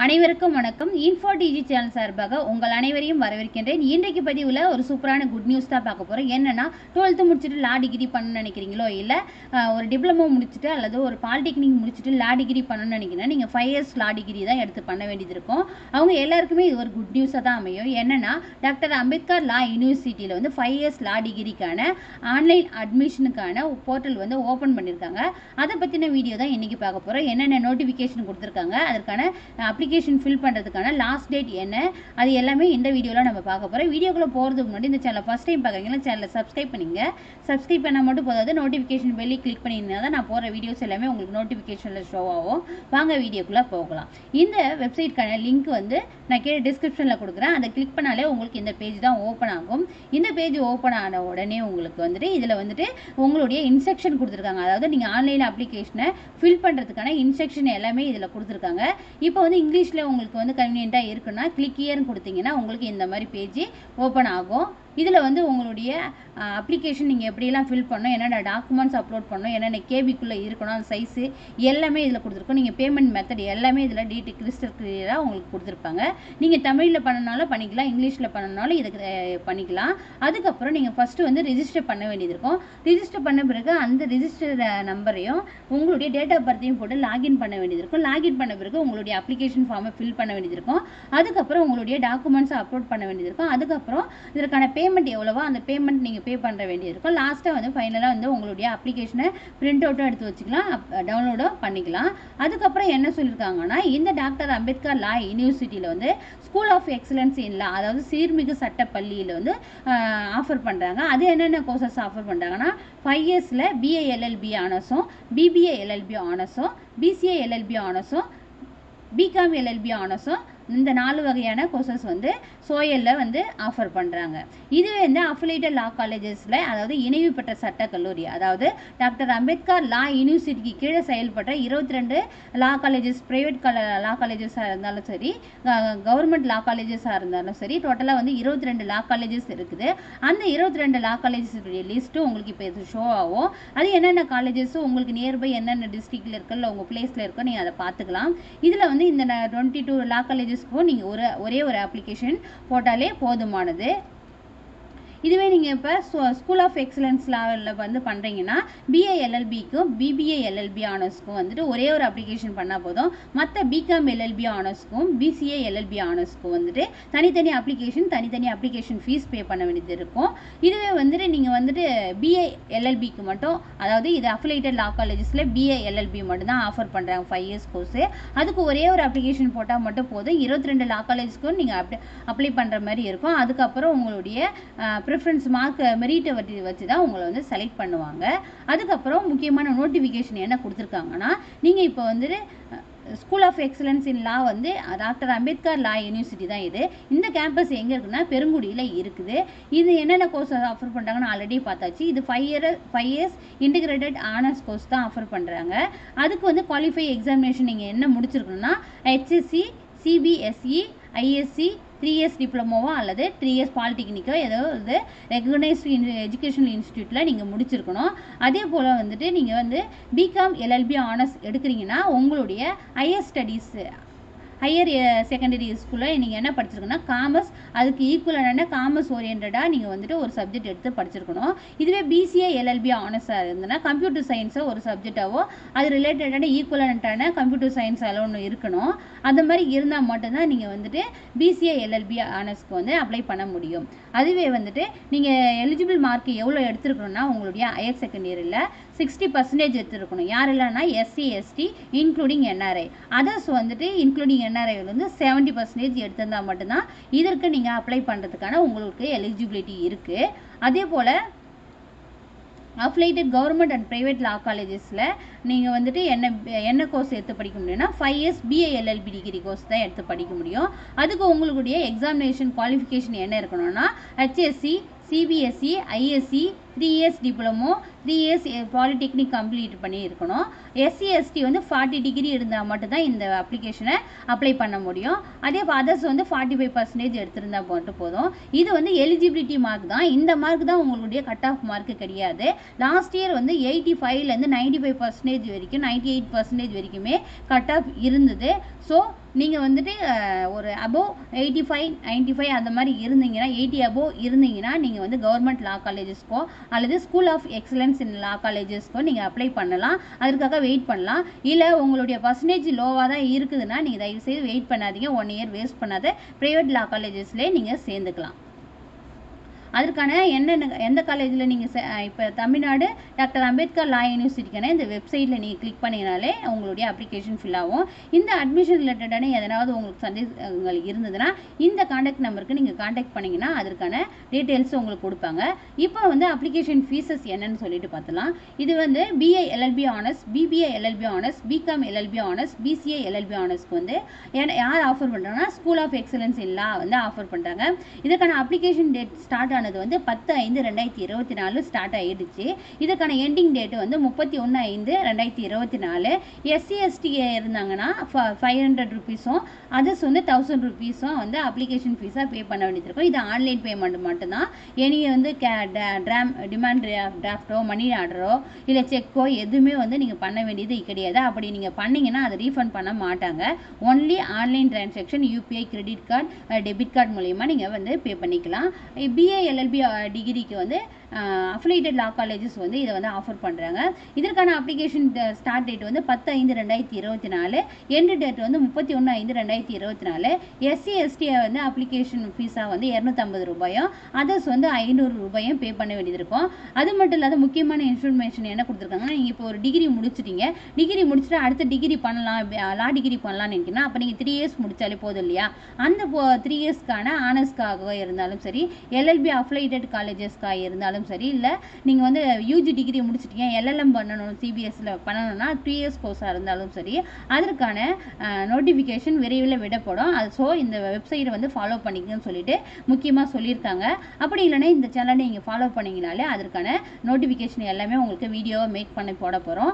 அனைவருக்கும் வணக்கம். இன்ஃபோ டிஜி சேனல் சார்பாக உங்கள் அனைவரையும் வரவேற்கின்றேன். இன்றைக்கு பதிவில் ஒரு சூப்பரான குட் நியூஸ் தான் பார்க்க போகிறோம். என்னன்னா 12th முடிச்சுட்டு லா டிகிரி பண்ணணும்னு நினைக்கிறீங்களோ, இல்லை ஒரு டிப்ளமோ முடிச்சுட்டு அல்லது ஒரு பாலிடெக்னிக் முடிச்சுட்டு லா டிகிரி பண்ணணும்னு நினைக்கிறீங்கன்னா நீங்கள் 5 years லா டிகிரி தான் எடுத்து பண்ண வேண்டியது இருக்கும். அவங்க எல்லாருக்குமே இது ஒரு குட் நியூஸாக தான் அமையும். என்னன்னா டாக்டர் அம்பேத்கர் லா யூனிவர்சிட்டியில் 5 years லா டிகிரிக்கான ஆன்லைன் அட்மிஷனுக்கான போர்ட்டல் ஓப்பன் பண்ணியிருக்காங்க. அதை பற்றின வீடியோ தான் இன்றைக்கி பார்க்க போகிறோம். என்னென்ன நோட்டிஃபிகேஷன் கொடுத்துருக்காங்க, அதற்கான அப்ளிகேஷன் ஃபில் பண்ணுறதுக்கான லாஸ்ட் டேட் என்ன, அது எல்லாமே இந்த வீடியோவில் நம்ம பார்க்க போகிறோம். வீடியோக்குள்ளே போகிறதுக்கு முன்னாடி இந்த சேனலை ஃபஸ்ட் டைம் பார்க்குறீங்களா, சேனலை சப்ஸ்கிரைப் பண்ணிங்க. சப்ஸ்கிரைப் பண்ணால் மட்டும் போதாது, நோட்டிஃபிகேஷன் பெல்லி கிளிக் பண்ணியிருந்தா தான் நான் போகிற வீடியோஸ் எல்லாமே உங்களுக்கு நோட்டிஃபிகேஷனில் ஷோ ஆகும். வாங்க வீடியோக்குள்ளே போகலாம். இந்த வெப்சைட்க்கான லிங்க் நான் கீழே டிஸ்கிரிப்ஷனில் கொடுக்குறேன். அதை கிளிக் பண்ணாலே உங்களுக்கு இந்த பேஜ் தான் ஓப்பன் ஆகும். இந்த பேஜ் ஓப்பன் ஆன உடனே உங்களுக்கு இதில் உங்களுடைய இன்ஸ்ட்ரக்ஷன் கொடுத்துருக்காங்க. அதாவது நீங்கள் ஆன்லைன் அப்ளிகேஷனை ஃபில் பண்ணுறதுக்கான இன்ஸ்ட்ரக்ஷன் எல்லாமே இதில் கொடுத்துருக்காங்க. இப்போ இங்கிலீஷில் உங்களுக்கு கன்வீனியண்ட்டாக இருக்குன்னா கிளிக் ஹியர்னு கொடுத்தீங்கன்னா உங்களுக்கு இந்த மாதிரி பேஜ் ஓப்பன் ஆகும். இதில் உங்களுடைய அப்ளிகேஷன் நீங்கள் எப்படியெல்லாம் ஃபில் பண்ணணும், என்னென்ன டாக்குமெண்ட்ஸ் அப்லோட் பண்ணணும், என்னென்ன கேபிக்குள்ளே இருக்கணும், அந்த சைஸு எல்லாமே இதில் கொடுத்துருக்கோம். நீங்கள் பேமெண்ட் மெத்தட் எல்லாமே இதில் கிறிஸ்டல் கிளியராக உங்களுக்கு கொடுத்துருப்பாங்க. நீங்கள் தமிழில் பண்ணனாலும் பண்ணிக்கலாம், இங்கிலீஷில் பண்ணனாலும் இதுக்கு பண்ணிக்கலாம். அதுக்கப்புறம் நீங்கள் ஃபஸ்ட்டு ரிஜிஸ்டர் பண்ண வேண்டியது இருக்கும். ரிஜிஸ்டர் பண்ண பிறகு அந்த ரிஜிஸ்டர் நம்பரையும் உங்களுடைய டேட் ஆஃப் பர்த்தையும் போட்டு லாகின் பண்ண வேண்டியது இருக்கும். லாகின் பண்ண பிறகு உங்களுடைய அப்ளிகேஷன் ஃபார்மை ஃபில் பண்ண வேண்டியது இருக்கும். அதுக்கப்புறம் உங்களுடைய டாக்குமெண்ட்ஸை அப்லோட் பண்ண வேண்டியது இருக்கும். அதுக்கப்புறம் இதற்கான பேமெண்ட் எவ்வளவோ அந்த பேமெண்ட் நீங்கள் பே பண்ண வேண்டியது இருக்கும். லாஸ்ட்டாக ஃபைனலாக உங்களுடைய அப்ளிகேஷனை பிரிண்ட் அவுட்டும் எடுத்து வச்சுக்கலாம், டவுன்லோடும் பண்ணிக்கலாம். அதுக்கப்புறம் என்ன சொல்லியிருக்காங்கன்னா, இந்த டாக்டர் அம்பேத்கர் லா யூனிவர்சிட்டியில் ஸ்கூல் ஆஃப் எக்ஸலன்ஸ் இன் லா, அதாவது சீர்மிகு சட்ட பள்ளியில் ஆஃபர் பண்ணுறாங்க. அது என்னென்ன கோர்சஸ் ஆஃபர் பண்ணுறாங்கன்னா 5 years BA LLB ஆனர்ஸும், BBA LLB ஆனர்ஸும், BCA LLB ஆனர்ஸும், பிகாம் LLB ஆனர்ஸும், இந்த 4 வகையான கோர்சஸ் சோயலில் ஆஃபர் பண்ணுறாங்க. இதுவே அஃபிலேட்டட் லா காலேஜஸில், அதாவது இணைவு பெற்ற சட்ட கல்லூரி, அதாவது டாக்டர் அம்பேத்கர் லா யூனிவர்சிட்டிக்கு கீழே செயல்படுற 22 லா காலேஜஸ், ப்ரைவேட் லா காலேஜஸாக இருந்தாலும் சரி, கவர்மெண்ட் லா காலேஜஸாக இருந்தாலும் சரி, டோட்டலாக 22 லா காலேஜஸ் இருக்குது. அந்த 22 லா காலேஜஸுடைய லிஸ்ட்டு உங்களுக்கு இப்போ இது ஷோ ஆகும். அது என்னென்ன காலேஜஸும் உங்களுக்கு நியர்பை என்னென்ன டிஸ்ட்ரிக்டில் இருக்கோ இல்லை உங்கள் பிளேஸில் இருக்கோ நீங்கள் அதை பார்த்துக்கலாம். இதில் இந்த 22 லா காலேஜஸ்க்கும் நீங்கள் ஒரே ஒரு அப்ளிகேஷன் போட்டாலே போதுமானது. இதுவே நீங்கள் இப்போ ஸ்கூல் ஆஃப் எக்ஸலன்ஸ் லாவில் பண்ணுறீங்கன்னா BA LLBக்கும் BBA LLB ஆனர்ஸ்க்கும் ஒரே ஒரு அப்ளிகேஷன் பண்ணால் போதும். மற்ற பிகாம் LLB ஆனர்ஸ்க்கும் BCA LLB ஆனர்ஸ்க்கும் தனித்தனி அப்ளிகேஷன் ஃபீஸ் பே பண்ண வேண்டியது இருக்கும். இதுவே நீங்கள் BA LLBக்கு மட்டும், அதாவது இது அஃபிலேட்டட் லா காலேஜஸில் BA LLB மட்டும் தான் ஆஃபர் பண்ணுறாங்க 5 years கோர்ஸு. அதுக்கு ஒரே ஒரு அப்ளிகேஷன் போட்டால் மட்டும் போதும். 22 லா காலேஜஸ்க்கும் நீங்கள் அப்ளை பண்ணுற மாதிரி இருக்கும். அதுக்கப்புறம் உங்களுடைய ப்ரிஃபரன்ஸ் மார்க் மெரிட்டை வச்சு தான் உங்களை செலக்ட் பண்ணுவாங்க. அதுக்கப்புறம் முக்கியமான நோட்டிஃபிகேஷன் என்ன கொடுத்துருக்காங்கன்னா, நீங்கள் இப்போ school of excellence in law doctor Ambedkar law university தான் இது. இந்த கேம்பஸ் எங்கே இருக்குன்னா பெருங்குடியில் இருக்குது. இது என்னென்ன கோர்ஸ் ஆஃபர் பண்ணுறாங்கன்னு ஆல்ரெடி பார்த்தாச்சு. இது 5 years இன்டிகிரேட்டட் ஆனர்ஸ் கோர்ஸ் தான் ஆஃபர் பண்ணுறாங்க. அதுக்கு குவாலிஃபை எக்ஸாமினேஷன் நீங்கள் என்ன முடிச்சிருக்கணும்னா HSC, CBSE, ISC, 3 years டிப்ளமோவோ அல்லது 3 years பாலிடெக்னிக்கோ ஏதாவது ரெகக்னைஸ்டு எஜுகேஷனல் இன்ஸ்டியூட்டில் நீங்கள் முடிச்சிருக்கணும். அதே போல் நீங்கள் பிகாம் LLB ஆனர்ஸ் எடுக்கிறீங்கன்னா உங்களுடைய ஹையர் ஸ்டடீஸ், ஹையர் செகண்டரி ஸ்கூலில் நீங்கள் என்ன படிச்சிருக்கணும்னா காமர்ஸ், அதுக்கு ஈக்குவலான காமர்ஸ் ஓரியன்டாக நீங்கள் ஒரு சப்ஜெக்ட் எடுத்து படிச்சிருக்கணும். இதுவே BCA LLB ஆனர்ஸாக இருந்ததுன்னா கம்ப்யூட்டர் சயின்ஸை ஒரு சப்ஜெக்டாவோ அது ரிலேட்டடான ஈக்குவலண்ட்டான கம்ப்யூட்டர் சயின்ஸ் ஒன்று இருக்கணும். அந்த மாதிரி இருந்தால் மட்டும்தான் நீங்கள் BCA LLB ஆனர்ஸ்க்கு அப்ளை பண்ண முடியும். அதுவே நீங்கள் எலிஜிபிள் மார்க் எவ்வளோ எடுத்துருக்கணும்னா உங்களுடைய ஹையர் செகண்டரியில் 60% எடுத்துருக்கணும். யார் இல்லைன்னா SC ST including NRI. Others including NRI 70% எடுத்திருந்தால் மட்டும்தான் இதற்கு நீங்கள் அப்ளை பண்ணுறதுக்கான உங்களுக்கு எலிஜிபிலிட்டி இருக்குது. அதே போல் affiliated government and private law காலேஜஸில் நீங்கள் என்ன கோர்ஸ் எடுத்து படிக்க முடியும்னா 5 years BA LLB degree course தான் எடுத்து படிக்க முடியும். அதுக்கு உங்களுடைய எக்ஸாமினேஷன் குவாலிஃபிகேஷன் என்ன இருக்கணும்னா HSC, CBSE, ISC, 3 years diploma, 3 years polytechnic complete பண்ணி இருக்கணும். SC ST 40 டிகிரி இருந்தால் மட்டும்தான் இந்த அப்ளிகேஷனை அப்ளை பண்ண முடியும். அதே அதர்ஸ் 45% எடுத்திருந்தால் மட்டும் போதும். இது எலிஜிபிலிட்டி மார்க் தான். இந்த மார்க் தான் உங்களுடைய கட் ஆஃப் மார்க் கிடையாது. லாஸ்ட் இயர் 85லேருந்து 95% வரைக்கும் 98% வரைக்குமே கட் ஆஃப் இருந்தது. ஸோ நீங்கள் வந்துட்டு ஒரு அபோவ் 85-95 அந்த மாதிரி இருந்தீங்கன்னா 80 அபோவ் இருந்தீங்கன்னா நீங்கள் வந்து கவர்மெண்ட் லா காலேஜஸ்க்கோ அல்லது ஸ்கூல் ஆஃப் எக்ஸலன்ஸ் இன் லா காலேஜஸ்க்கோ நீங்கள் அப்ளை பண்ணலாம். அதற்காக வெயிட் பண்ணலாம். இல்லை உங்களுடைய பர்சன்டேஜ் லோவாக தான் இருக்குதுன்னா நீங்கள் தயவுசெய்து வெயிட் பண்ணாதீங்க. 1 இயர் வேஸ்ட் பண்ணாத ப்ரைவேட் லா காலேஜஸ்லேயே நீங்கள் சேர்ந்துக்கலாம். அதற்கான எந்த காலேஜில் நீங்கள் இப்போ தமிழ்நாடு டாக்டர் அம்பேத்கர் லா யூனிவர்சிட்டிக்கான இந்த வெப்சைட்டில் நீங்கள் கிளிக் பண்ணிங்கனாலே உங்களுடைய அப்ளிகேஷன் ஃபில் ஆகும். இந்த அட்மிஷன் ரிலேட்டடான எதனாவது உங்களுக்கு சந்தேகங்கள் இருந்ததுன்னா இந்த காண்டாக்ட் நம்பருக்கு நீங்கள் காண்டாக்ட் பண்ணிங்கன்னா அதற்கான டீட்டெயில்ஸ் உங்களுக்கு கொடுப்பாங்க. இப்போ வந்து அப்ளிகேஷன் ஃபீஸஸ் என்னன்னு சொல்லிட்டு பார்த்தலாம். இது வந்து BA LLB honours, BBA LLB honours, BCom LLB honours, BCA LLB ஆனர்ஸ்க்கு வந்து யார் ஆஃபர் பண்ணுறாங்கன்னா ஸ்கூல் ஆஃப் எக்ஸலன்ஸ் இன் லா வந்து ஆஃபர் பண்ணுறாங்க. இதற்கான அப்ளிகேஷன் டேட் ஸ்டார்ட் ஆனது வந்து 10/5/2024 ஸ்டார்ட் ஆயிடுச்சு. இதற்கான எண்டிங் டேட் வந்து 31/5/2024. SC ST இருந்தாங்கன்னா 500 ருபீஸும் அதர்ஸ் வந்து 1000 ருபீஸும் வந்து அப்ளிகேஷன் ஃபீஸாக பே பண்ண வேண்டியது இருக்கும். இது ஆன்லைன் பேமெண்ட் மட்டும்தான். இனி வந்து டிமாண்ட் டிராஃப்டோ மணி ஆர்டரோ இல்லை செக்கோ எதுவுமே வந்து நீங்கள் பண்ண வேண்டியது கிடையாது. அப்படி நீங்கள் பண்ணீங்கன்னா அதை ரீஃபண்ட் பண்ண மாட்டாங்க. Only online transaction UPI credit card debit card மூலயமா நீங்கள் வந்து பே பண்ணிக்கலாம். BA LLB டிகிரிக்கு வந்து அஃபிலியேட்டட் லா காலேஜஸ் வந்து இதை வந்து ஆஃபர் பண்ணுறாங்க. இதற்கான அப்ளிகேஷன் ஸ்டார்ட் டேட் வந்து 10/5/2024, எண்டு டேட் வந்து 31/5/2024. SC ST வந்து அப்ளிகேஷன் ஃபீஸாக வந்து 250 ரூபாயும் அதர்ஸ் வந்து 500 ரூபாயும் பே பண்ண வேண்டியது இருக்கும். அது மட்டும் இல்லாத முக்கியமான இன்ஃபர்மேஷன் என்ன கொடுத்துருக்காங்கன்னா, நீங்கள் இப்போ ஒரு டிகிரி முடிச்சிட்டீங்க, டிகிரி முடிச்சுட்டு அடுத்த டிகிரி பண்ணலாம், லா டிகிரி பண்ணலாம்னு நினைக்கிறீங்கன்னா அப்போ நீங்கள் 3 இயர்ஸ் முடிச்சாலே போதும் இல்லையா? அந்த 3 இயர்ஸ்க்கான ஆனர்ஸ்க்காக இருந்தாலும் சரி, LLB அஃபிலியேட்டட் காலேஜஸ்க்காக இருந்தாலும் சரி, இல்லை நீங்கள் வந்து UG டிகிரி முடிச்சிட்டீங்க LLM பண்ணணும் CBSல பண்ணணும்னா 3 இயர்ஸ் கோர்ஸாக இருந்தாலும் சரி, அதற்கான நோட்டிஃபிகேஷன் விரைவில் விடப்படும். ஸோ இந்த வெப்சைட்டை வந்து ஃபாலோ பண்ணிக்கன்னு சொல்லிட்டு முக்கியமாக சொல்லியிருக்காங்க. அப்படி இல்லைன்னா இந்த சேனலை நீங்கள் ஃபாலோ பண்ணிங்கனாலே அதற்கான நோட்டிஃபிகேஷன் எல்லாமே உங்களுக்கு வீடியோவை மேக் பண்ணி போட போகிறோம்.